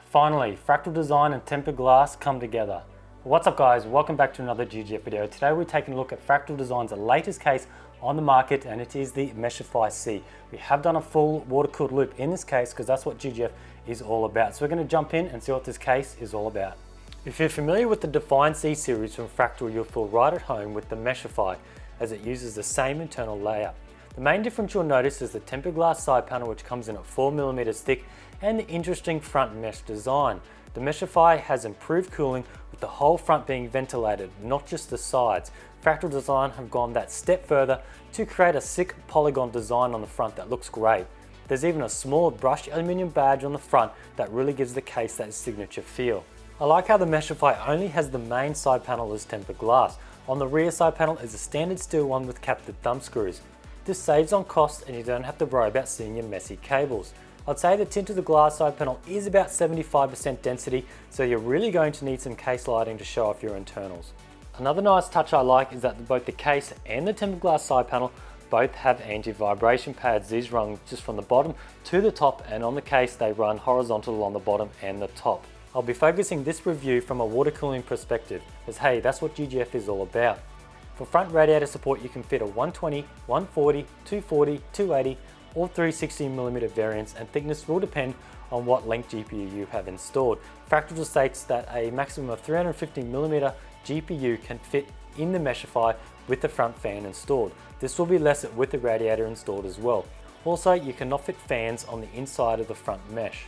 Finally, Fractal Design and tempered glass come together. What's up guys, welcome back to another GGF video. Today we're taking a look at Fractal Design's latest case on the market, and it is the Meshify C. We have done a full water-cooled loop in this case because that's what GGF is all about. So we're going to jump in and see what this case is all about. If you're familiar with the Define C series from Fractal, you'll feel right at home with the Meshify as it uses the same internal layout. The main difference you'll notice is the tempered glass side panel, which comes in at 4mm thick, and the interesting front mesh design. The Meshify has improved cooling with the whole front being ventilated, not just the sides. Fractal Design have gone that step further to create a sick polygon design on the front that looks great. There's even a small brushed aluminium badge on the front that really gives the case that signature feel. I like how the Meshify only has the main side panel as tempered glass. On the rear side panel is a standard steel one with captured thumb screws. This saves on cost and you don't have to worry about seeing your messy cables. I'd say the tint of the glass side panel is about 75% density, so you're really going to need some case lighting to show off your internals. Another nice touch I like is that both the case and the tempered glass side panel both have anti-vibration pads. These run just from the bottom to the top, and on the case they run horizontal along the bottom and the top. I'll be focusing this review from a water cooling perspective, as hey, that's what GGF is all about. For front radiator support, you can fit a 120, 140, 240, 280 or 360mm variants, and thickness will depend on what length GPU you have installed. Fractal states that a maximum of 350mm GPU can fit in the Meshify with the front fan installed. This will be less with the radiator installed as well. Also, you cannot fit fans on the inside of the front mesh.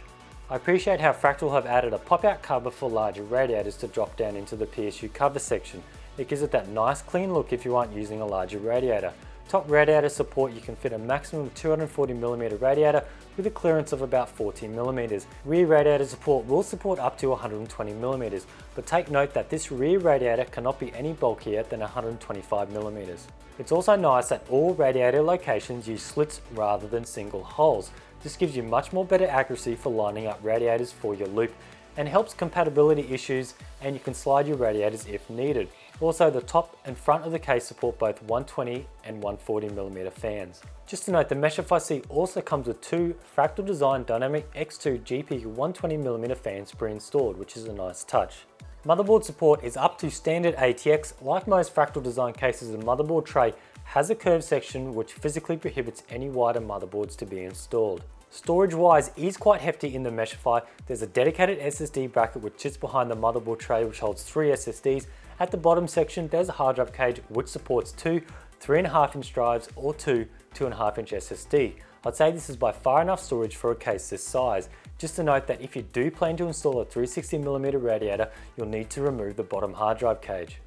I appreciate how Fractal have added a pop-out cover for larger radiators to drop down into the PSU cover section. It gives it that nice clean look if you aren't using a larger radiator. Top radiator support, you can fit a maximum of 240mm radiator with a clearance of about 14mm. Rear radiator support will support up to 120mm, but take note that this rear radiator cannot be any bulkier than 125mm. It's also nice that all radiator locations use slits rather than single holes. This gives you much more better accuracy for lining up radiators for your loop and helps compatibility issues, and you can slide your radiators if needed. Also, the top and front of the case support both 120 and 140mm fans. Just to note, the Meshify C also comes with two Fractal Design Dynamic X2 GPU 120mm fans pre-installed, which is a nice touch. Motherboard support is up to standard ATX. Like most Fractal Design cases, the motherboard tray has a curved section which physically prohibits any wider motherboards to be installed. Storage wise is quite hefty in the Meshify. There's a dedicated SSD bracket which sits behind the motherboard tray, which holds 3 SSDs. At the bottom section there's a hard drive cage which supports two 3.5-inch drives or two 2.5-inch SSD. I'd say this is by far enough storage for a case this size. Just to note that if you do plan to install a 360mm radiator, you'll need to remove the bottom hard drive cage.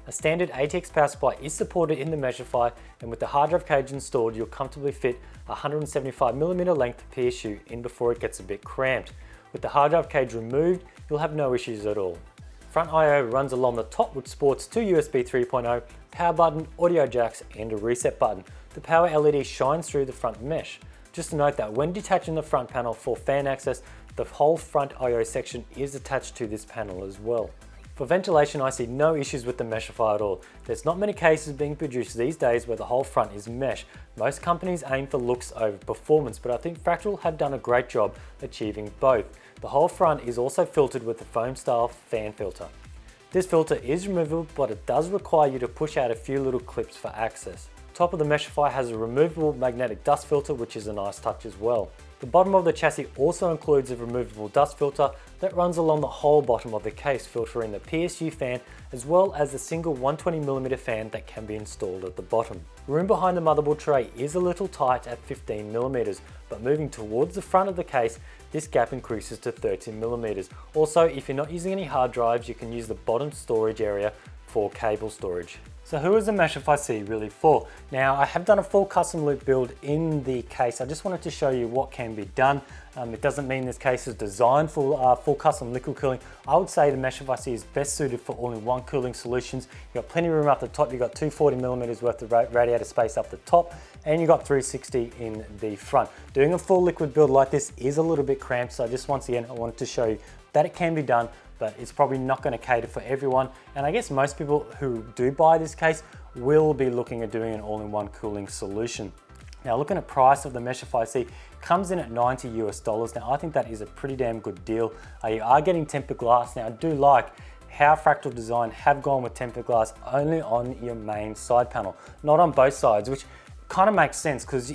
A standard ATX power supply is supported in the Meshify, and with the hard drive cage installed, you'll comfortably fit a 175mm length PSU in before it gets a bit cramped. With the hard drive cage removed, you'll have no issues at all. Front I/O runs along the top, which sports two USB 3.0, power button, audio jacks and a reset button. The power LED shines through the front mesh. Just to note that when detaching the front panel for fan access, the whole front I/O section is attached to this panel as well. For ventilation, I see no issues with the Meshify at all. There's not many cases being produced these days where the whole front is mesh. Most companies aim for looks over performance, but I think Fractal have done a great job achieving both. The whole front is also filtered with a foam style fan filter. This filter is removable, but it does require you to push out a few little clips for access. Top of the Meshify has a removable magnetic dust filter, which is a nice touch as well. The bottom of the chassis also includes a removable dust filter that runs along the whole bottom of the case, filtering the PSU fan as well as the single 120mm fan that can be installed at the bottom. Room behind the motherboard tray is a little tight at 15mm, but moving towards the front of the case, this gap increases to 13mm. Also, if you're not using any hard drives, you can use the bottom storage area for cable storage. So who is the Meshify C really for? Now, I have done a full custom loop build in the case. I just wanted to show you what can be done. It doesn't mean this case is designed for full custom liquid cooling. I would say the Meshify C is best suited for all-in-one cooling solutions. You've got plenty of room up the top. You've got 240mm worth of radiator space up the top, and you've got 360 in the front. Doing a full liquid build like this is a little bit cramped, so just once again, I wanted to show you that it can be done, but it's probably not going to cater for everyone. And I guess most people who do buy this case will be looking at doing an all-in-one cooling solution. Now, looking at price of the Meshify C, comes in at $90 US. Now I think that is a pretty damn good deal. You are getting tempered glass. Now I do like how Fractal Design have gone with tempered glass only on your main side panel, not on both sides, which kind of makes sense because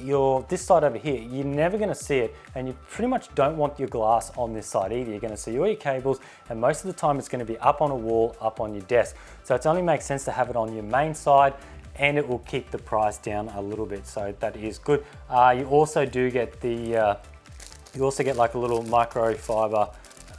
this side over here, you're never going to see it, and you pretty much don't want your glass on this side either. You're going to see all your cables, and most of the time it's going to be up on a wall, up on your desk. So it only makes sense to have it on your main side, and it will keep the price down a little bit. So that is good. You also do get you also get like a little microfiber,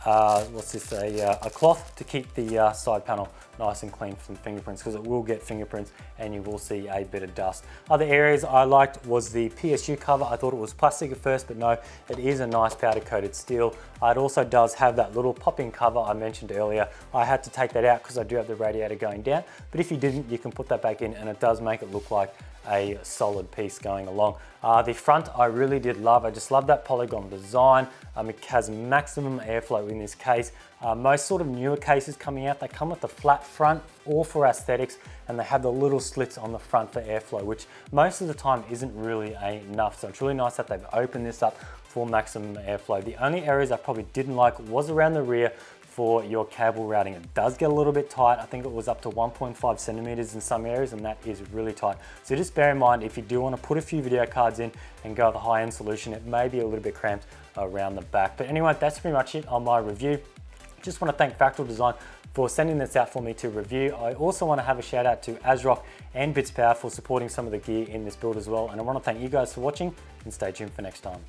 a cloth to keep the side panel nice and clean from fingerprints, because it will get fingerprints and you will see a bit of dust. Other areas I liked was the PSU cover. I thought it was plastic at first, but no, it is a nice powder coated steel. It also does have that little pop-in cover I mentioned earlier. I had to take that out because I do have the radiator going down, but if you didn't, you can put that back in and it does make it look like a solid piece going along. The front I really did love. I just love that polygon design. It has maximum airflow in this case. Most sort of newer cases coming out, they come with the flat front, all for aesthetics, and they have the little slits on the front for airflow, which most of the time isn't really enough. So it's really nice that they've opened this up for maximum airflow. The only areas I probably didn't like was around the rear for your cable routing. It does get a little bit tight. I think it was up to 1.5 centimeters in some areas, and that is really tight. So just bear in mind, if you do want to put a few video cards in and go with a high-end solution, it may be a little bit cramped around the back. But anyway, that's pretty much it on my review. Just want to thank Fractal Design for sending this out for me to review. I also want to have a shout out to ASRock and Bits Power for supporting some of the gear in this build as well. And I want to thank you guys for watching, and stay tuned for next time.